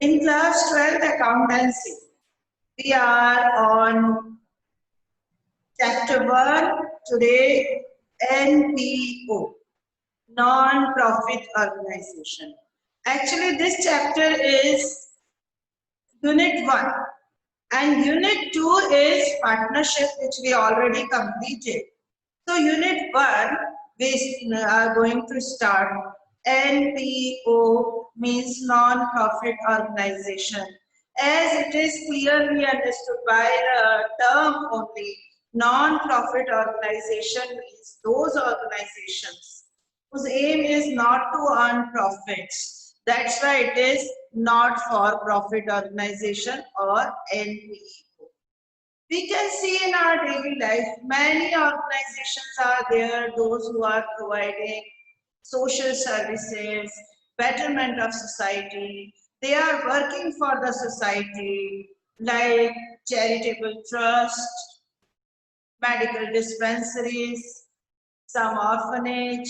In class 12th accountancy, we are on chapter 1 today, NPO, non-profit organization. Actually, this chapter is unit 1 and unit 2 is partnership, which we already completed. So unit 1, we are going to start. NPO means non-profit organization. As it is clearly understood by the term only, non-profit organization means those organizations whose aim is not to earn profits. That's why it is not for profit organization or NPO. We can see in our daily life many organizations are there, those who are providing social services, betterment of society. They are working for the society like charitable trust, medical dispensaries, some orphanage,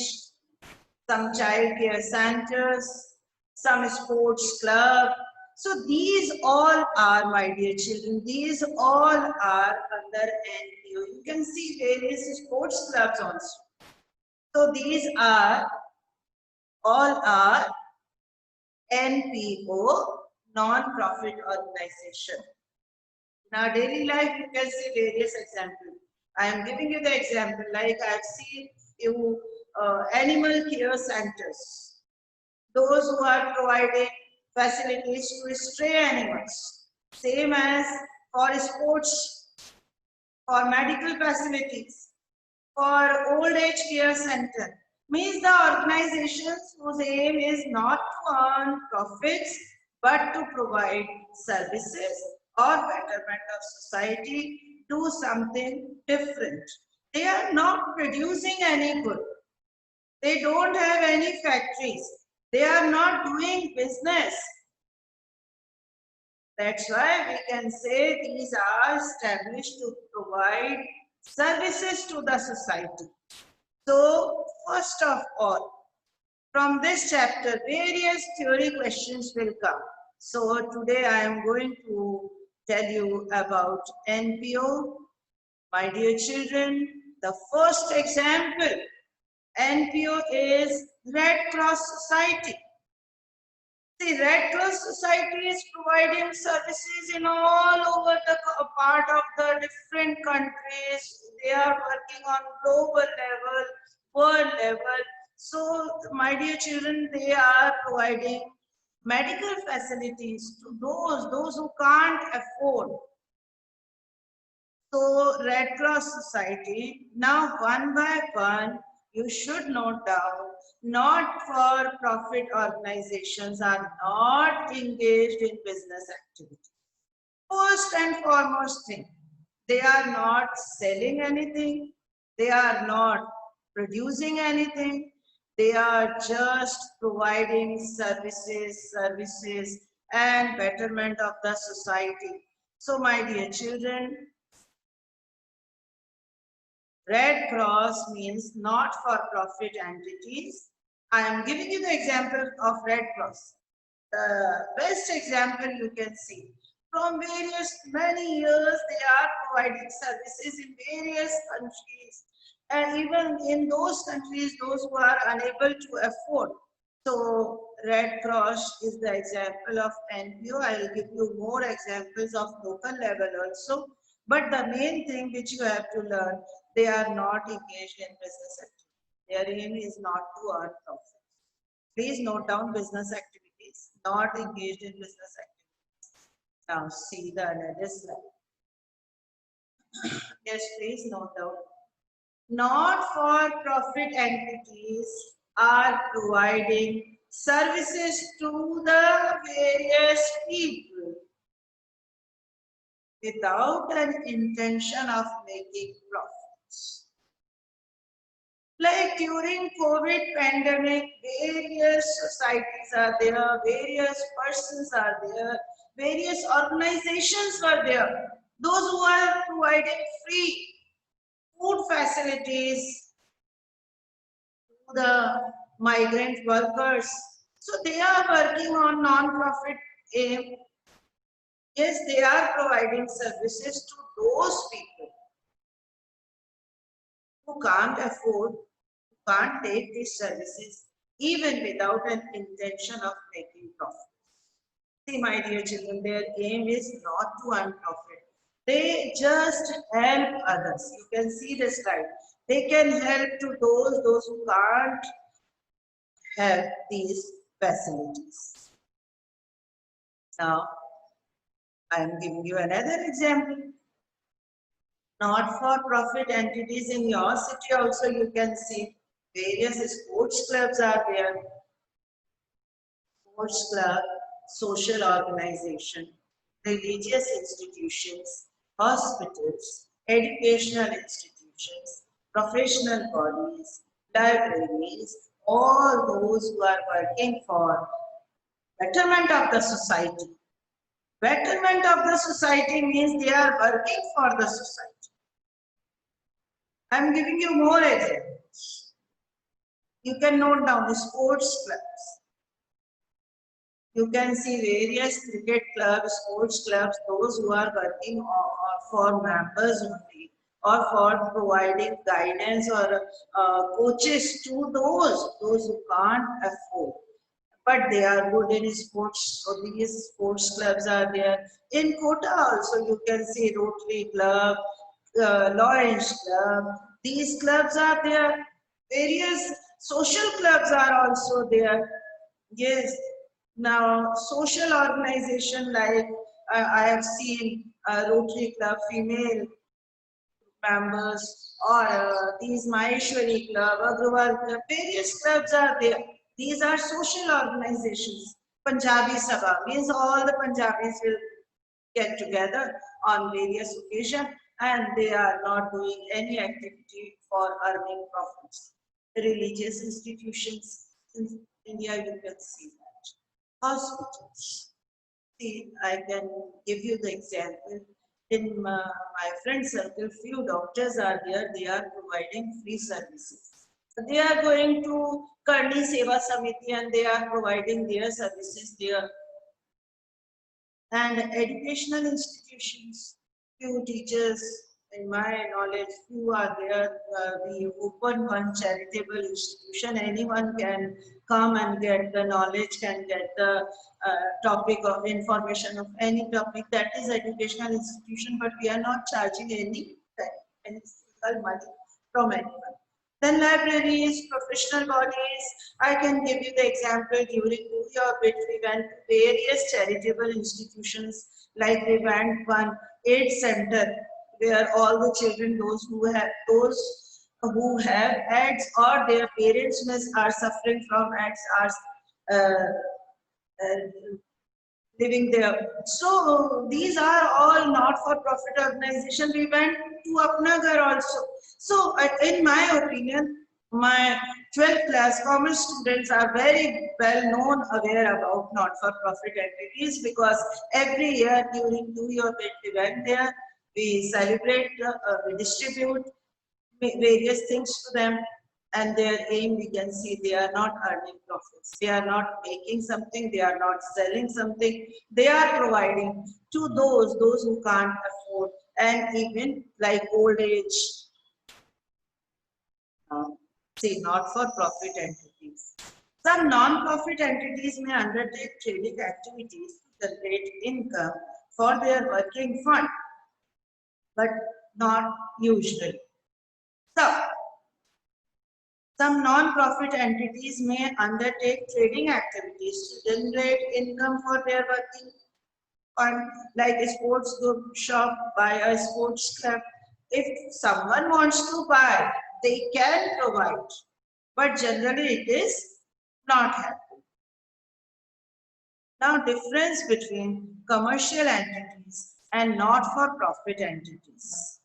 some child care centers, some sports club. So these all are, my dear children, these all are under NPO. You can see various sports clubs also. So these are all are NPO, non-profit organization. In our daily life, you can see various examples. I am giving you the example, like I have seen you animal care centers. Those who are providing facilities to stray animals, same as for sports, for medical facilities, for old age care center, means the organizations whose aim is not to earn profits but to provide services or betterment of society, do something different. They are not producing any good. They don't have any factories. They are not doing business. That's why we can say these are established to provide services to the society. So, first of all, from this chapter, various theory questions will come. So, today I am going to tell you about NPO. My dear children, the first example, NPO is Red Cross Society. The Red Cross Society is providing services in all over the part of the different countries. They are working on global level, world level. So, my dear children, they are providing medical facilities to those who can't afford. So, Red Cross Society, now one by one, you should note down, not for profit organizations are not engaged in business activity. First and foremost thing, they are not selling anything, they are not producing anything, they are just providing services and betterment of the society. So my dear children, Red Cross means not-for-profit entities. I am giving you the example of Red Cross. The best example you can see. From many years, they are providing services in various countries. And even in those countries, those who are unable to afford. So, Red Cross is the example of NPO. I will give you more examples of local level also. But the main thing which you have to learn, they are not engaged in business activity. Their aim is not to earn profit. Please note down business activities, not engaged in business activities. Now see the another slide. Yes, please note down. Not-for-profit entities are providing services to the various people without an intention of making profits. Like during COVID pandemic, various societies are there, various persons are there, various organizations were there. Those who are providing free food facilities to the migrant workers. So they are working on non-profit aim, yes, they are providing services to those people who can't afford, who can't take these services even without an intention of making profit. See, my dear children, their aim is not to earn profit. They just help others. You can see this slide. They can help to those who can't have these facilities. Now, I am giving you another example. Not-for-profit entities in your city also you can see. Various sports clubs are there. Sports club, social organization, religious institutions, hospitals, educational institutions, professional bodies, libraries, all those who are working for betterment of the society. Betterment of the society means they are working for the society. I am giving you more examples. You can note down the sports clubs. You can see various cricket clubs, sports clubs, those who are working for members only, or for providing guidance or coaches to those who can't afford. But they are good in sports, so these sports clubs are there. In Kota also you can see Rotary Club, Lawrence Club. These clubs are there. Various social clubs are also there. Yes. Now, social organization like I have seen Rotary Club female members, or these Maheshwari Club, Agrawal Club, various clubs are there. These are social organizations. Punjabi Sabha means all the Punjabis will get together on various occasions and they are not doing any activity for earning profits. Religious institutions in India, you can see that. Hospitals. See, I can give you the example. In my friend circle, few doctors are there, they are providing free services. They are going to Karni Seva Samiti and they are providing their services there. And educational institutions, few teachers, in my knowledge, few are there. We open one charitable institution. Anyone can come and get the knowledge, can get the topic of information of any topic. That is educational institution, but we are not charging any single money from anyone. Then libraries, professional bodies. I can give you the example. During Movie Orbit, we went to various charitable institutions, like we went one AIDS center where all the children, those who have AIDS or their parents are suffering from AIDS, are living there. So these are all not-for-profit organizations. We went to Apnagar also. So in my opinion, my 12th class commerce students are very well known, aware about not-for-profit entities, because every year during New Year we went there, we celebrate, we distribute various things to them, and their aim, we can see, they are not earning profits. They are not making something, they are not selling something. They are providing to those who can't afford, and even like old age. See, not-for-profit entities. Some non-profit entities may undertake trading activities to generate income for their working fund, but not usually. So, some non-profit entities may undertake trading activities to generate income for their working fund, like a sports group shop, buy a sports club. If someone wants to buy, they can provide, but generally it is not happening. Now, difference between commercial entities and not-for-profit entities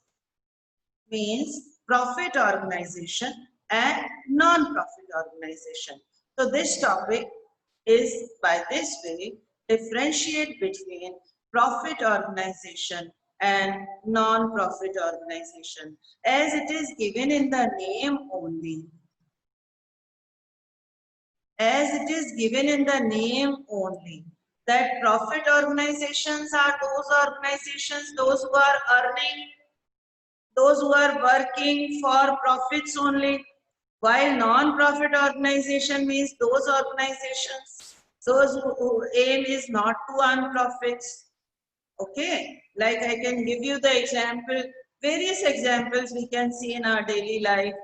means profit organization and non-profit organization. So this topic is, by this way, differentiate between profit organization and non-profit organization, as it is given in the name only. As it is given in the name only. that profit organizations are those organizations, those who are earning, those who are working for profits only, while non-profit organization means those organizations, those who aim is not to earn profits. Okay, like I can give you the example, various examples we can see in our daily life.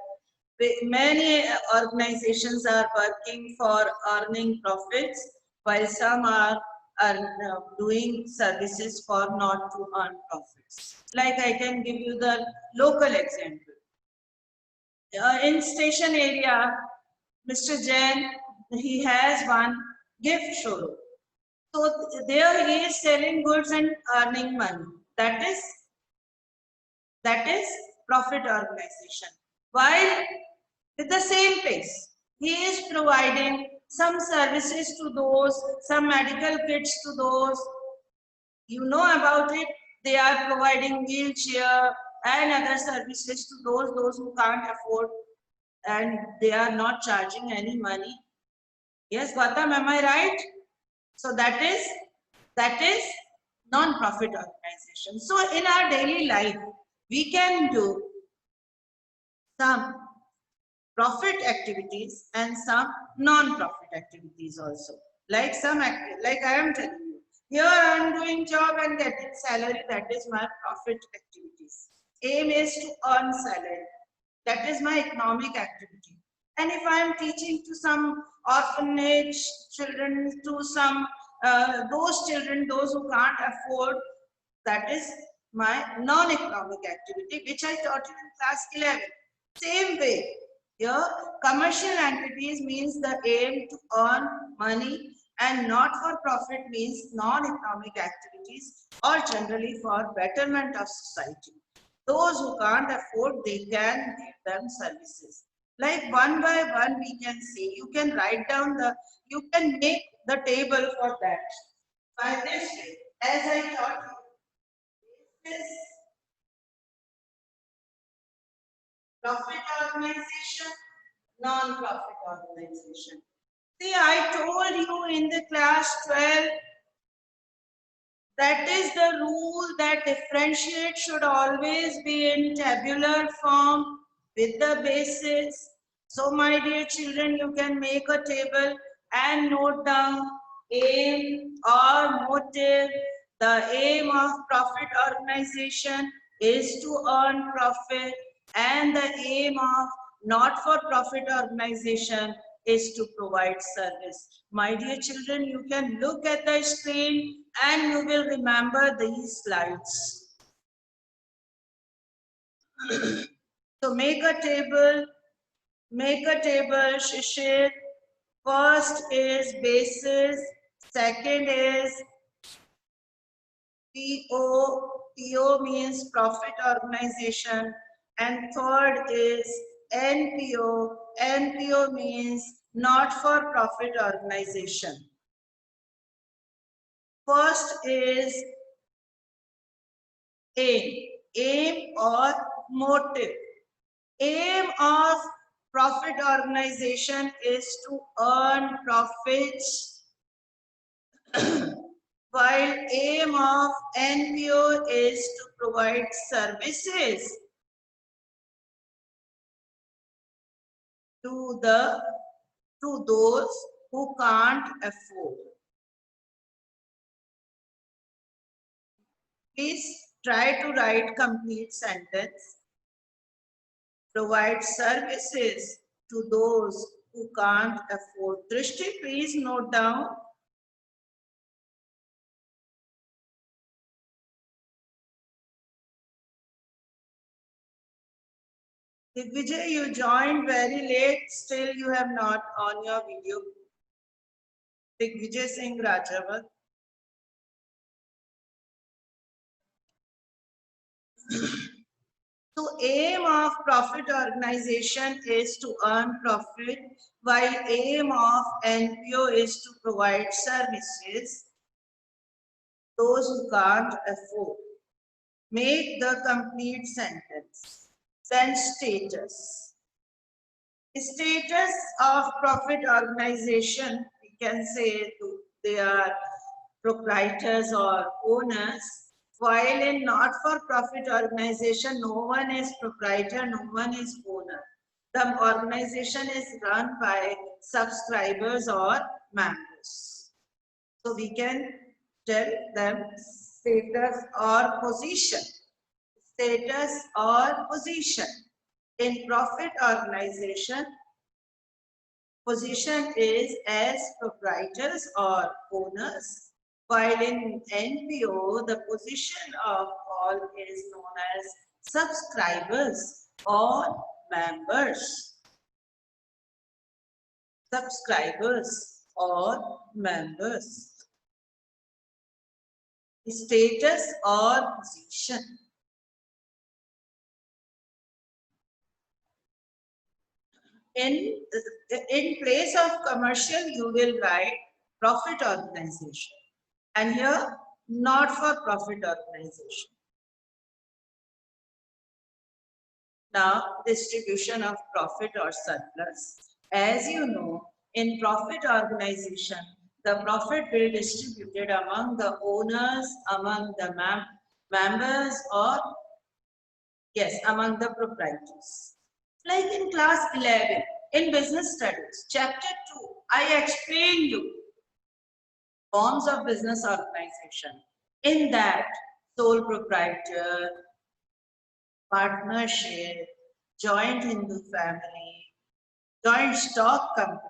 Many organizations are working for earning profits, while some are doing services for not to earn profits. Like I can give you the local example. In station area, Mr. Jain, he has one gift showroom. So there he is selling goods and earning money. That is profit organization. While with the same pace, he is providing some services to those, some medical kits to those. You know about it. They are providing wheelchair and other services to those who can't afford, and they are not charging any money. Yes, Gautam, am I right? So that is non-profit organization. So in our daily life, we can do some profit activities and some non-profit activities also. Like like I am telling you, here I am doing job and getting salary. That is my profit activities. Aim is to earn salary. That is my economic activity. And if I am teaching to some orphanage children, to some those children, those who can't afford, that is my non-economic activity, which I taught you in class 11. Same way, here commercial entities means the aim to earn money, and not for profit means non-economic activities, or generally for betterment of society. Those who can't afford, they can give them services. Like one by one we can see, you can write down you can make the table for that. By this way, as I taught you, this profit organization, non-profit organization. See, I told you in the class 12, that is the rule, that differentiate should always be in tabular form with the basis. So my dear children, you can make a table and note down aim or motive. The aim of profit organization is to earn profit, and the aim of not-for-profit organization is to provide service. My dear children, you can look at the screen and you will remember these slides. So make a table, Shishir. First is basis, second is PO. PO means profit organization, and third is NPO. NPO means not for profit organization. First is aim or motive. Aim of profit organization is to earn profits, while aim of NPO is to provide services to those who can't afford. Please try to write complete sentence. Provide services to those who can't afford. Drishti, please note down. Digvijay, you joined very late, still you have not on your video. Digvijay Singh Rajawat. So aim of profit organization is to earn profit, while aim of NPO is to provide services those who can't afford. Make the complete sentence. Then status. Status of profit organization, we can say they are proprietors or owners, while in not-for-profit organization, no one is proprietor, no one is owner. The organization is run by subscribers or members. So we can tell them status or position. Status or position. In profit organization, position is as proprietors or owners, while in NPO, the position of all is known as subscribers or members. Subscribers or members. Status or position. In place of commercial, you will write profit organization. And here, not for profit organization. Now, distribution of profit or surplus. As you know, in profit organization, the profit will be distributed among the owners, among the members, or yes, among the proprietors. Like in class 11, in business studies, chapter 2, I explained you forms of business organization. In that, sole proprietor, partnership, joint Hindu family, joint stock company,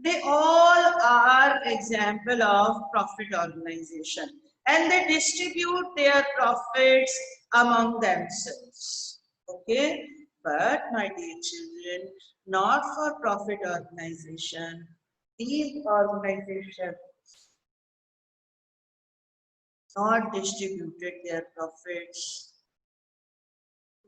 they all are example of profit organization, and they distribute their profits among themselves. Okay, but my dear children, not for profit organization, these organizations not distributed their profits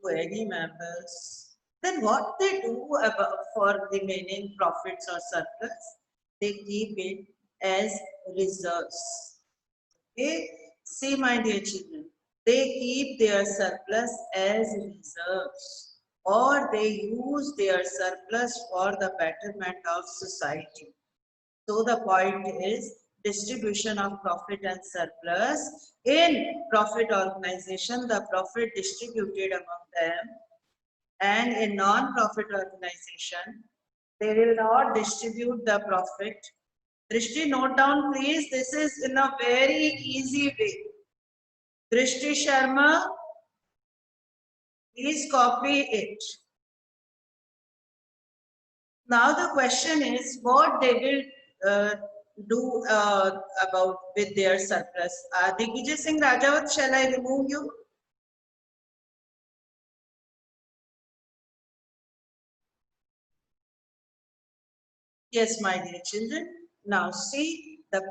to any members. Then what they do about for remaining profits or surplus? They keep it as reserves. Okay, see my dear children, they keep their surplus as reserves, or they use their surplus for the betterment of society. So the point is distribution of profit and surplus. In profit organization, the profit distributed among them, and in non-profit organization, they will not distribute the profit. Drishti, note down please, this is in a very easy way. Drishti Sharma, please copy it. Now the question is what they will do about with their surplus. Digvijay Singh Rajawat, shall I remove you? Yes, my dear children. Now see, the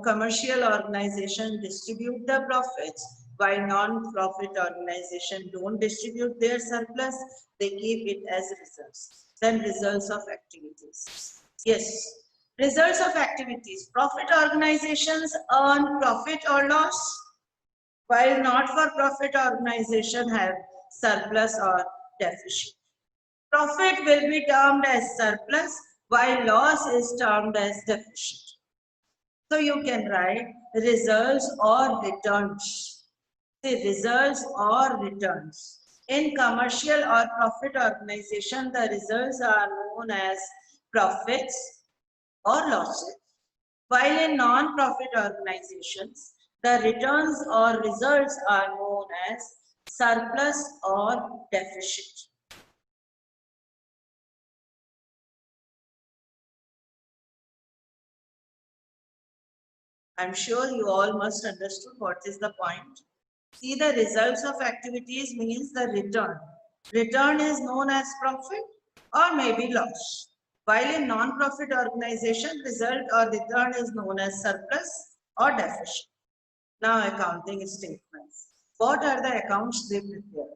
commercial organization distribute the profits, while non-profit organization don't distribute their surplus. They keep it as reserves. Then results of activities. Yes, results of activities. Profit organizations earn profit or loss, while not-for-profit organization have surplus or deficit. Profit will be termed as surplus, while loss is termed as deficit. So you can write results or returns. The results or returns. In commercial or profit organization, the results are known as profits or losses, while in non-profit organizations, the returns or results are known as surplus or deficit. I'm sure you all must understood what is the point. See, the results of activities means the return. Return is known as profit or maybe loss. While in non-profit organization, result or return is known as surplus or deficit. Now accounting statements. What are the accounts they prepare?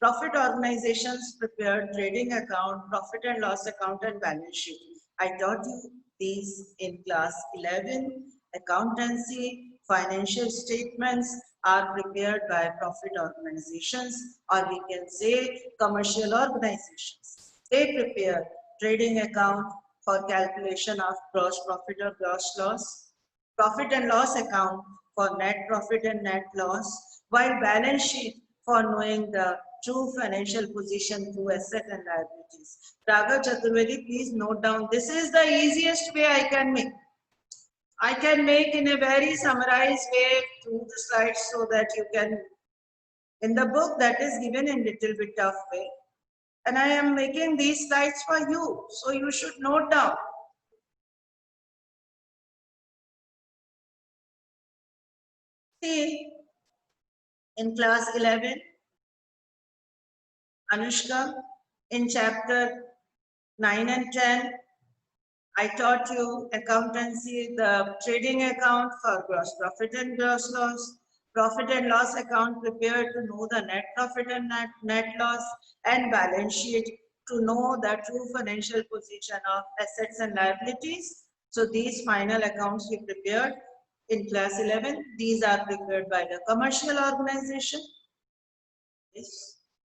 Profit organizations prepare trading account, profit and loss account and balance sheet. I taught you these in class 11. Accountancy, financial statements are prepared by profit organizations, or we can say commercial organizations. They prepare trading account for calculation of gross profit or gross loss, profit and loss account for net profit and net loss, while balance sheet for knowing the true financial position through asset and liabilities. Raghav Chaturvedi, please note down. This is the easiest way I can make. I can make in a very summarized way through the slides so that you can, in the book that is given in little bit of way. And I am making these slides for you, so you should note down. See, in class 11, Anushka, in chapter 9 and 10, I taught you accountancy, the trading account for gross profit and gross loss, profit and loss account prepared to know the net profit and net loss, and balance sheet to know the true financial position of assets and liabilities. So these final accounts we prepared in class 11. These are prepared by the commercial organization. Yes.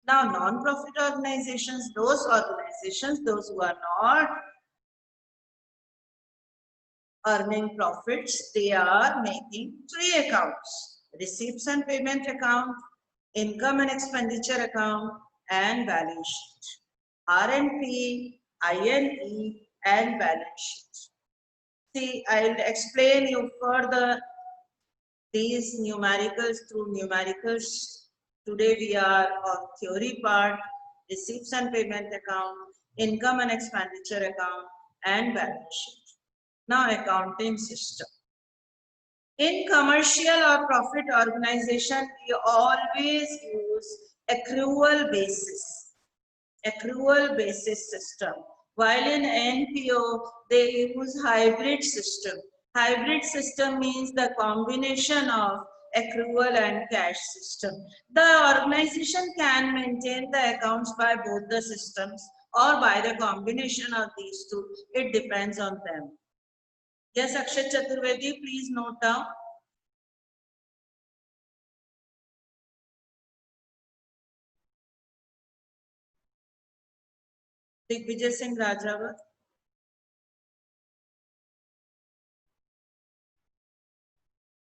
Now, non-profit organizations, those who are not earning profits, they are making three accounts: receipts and payment account, income and expenditure account, and balance sheet. R&P, INE, and balance sheet. See, I'll explain you further these numericals through numericals. Today we are on theory part, receipts and payment account, income and expenditure account, and balance sheet. Now, accounting system. In commercial or profit organization, we always use accrual basis system. While in NPO, they use hybrid system. Hybrid system means the combination of accrual and cash system. The organization can maintain the accounts by both the systems or by the combination of these two. It depends on them. Yes, Akshay Chaturvedi, please note down. Digvijay Singh Rajawat.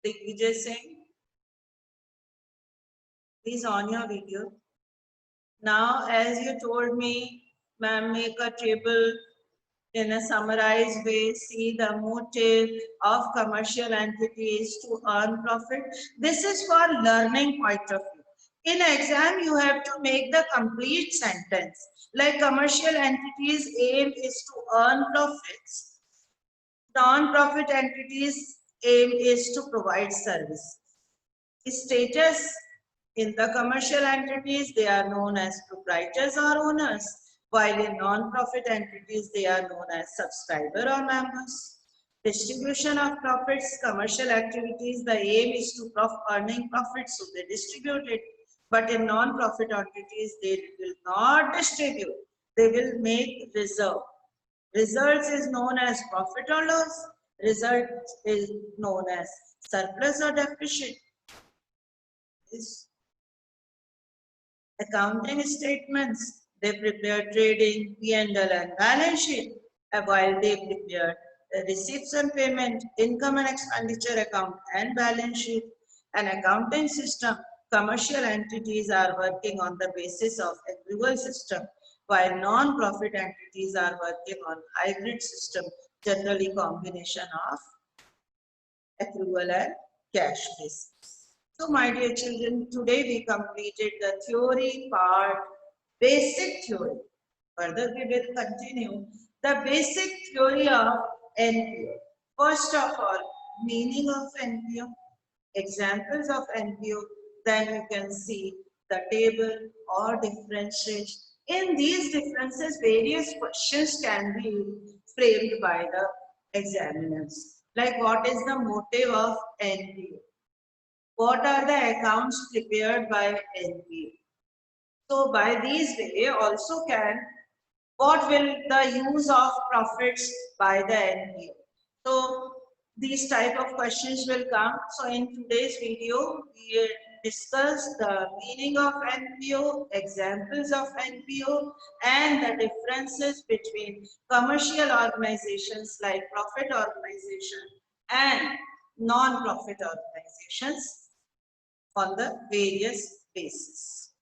Digvijay Singh, please on your video. Now, as you told me, ma'am, make a table in a summarized way, see the motive of commercial entities to earn profit. This is for learning point of view. In exam, you have to make the complete sentence. Like commercial entities aim is to earn profits. Non-profit entities aim is to provide service. Status in the commercial entities, they are known as proprietors or owners, while in non-profit entities, they are known as subscriber or members. Distribution of profits, commercial activities, the aim is to earning profits, so they distribute it. But in non-profit entities, they will not distribute. They will make reserve. Results is known as profit or loss. Result is known as surplus or deficit. Accounting statements, they prepare trading, P&L and balance sheet, while they prepare receipts and payment, income and expenditure account and balance sheet. An accounting system, commercial entities are working on the basis of accrual system, while non-profit entities are working on hybrid system, generally combination of accrual and cash basis. So my dear children, today we completed the theory part, basic theory. Further we will continue the basic theory of NPO. First of all, meaning of NPO, examples of NPO, then you can see the table or differentiation. In these differences, various questions can be framed by the examiners. Like what is the motive of NPO? What are the accounts prepared by NPO? So by these way also can, what will the use of profits by the NPO? So these type of questions will come. So in today's video, we discuss the meaning of NPO, examples of NPO, and the differences between commercial organizations like profit organization and non-profit organizations on the various bases.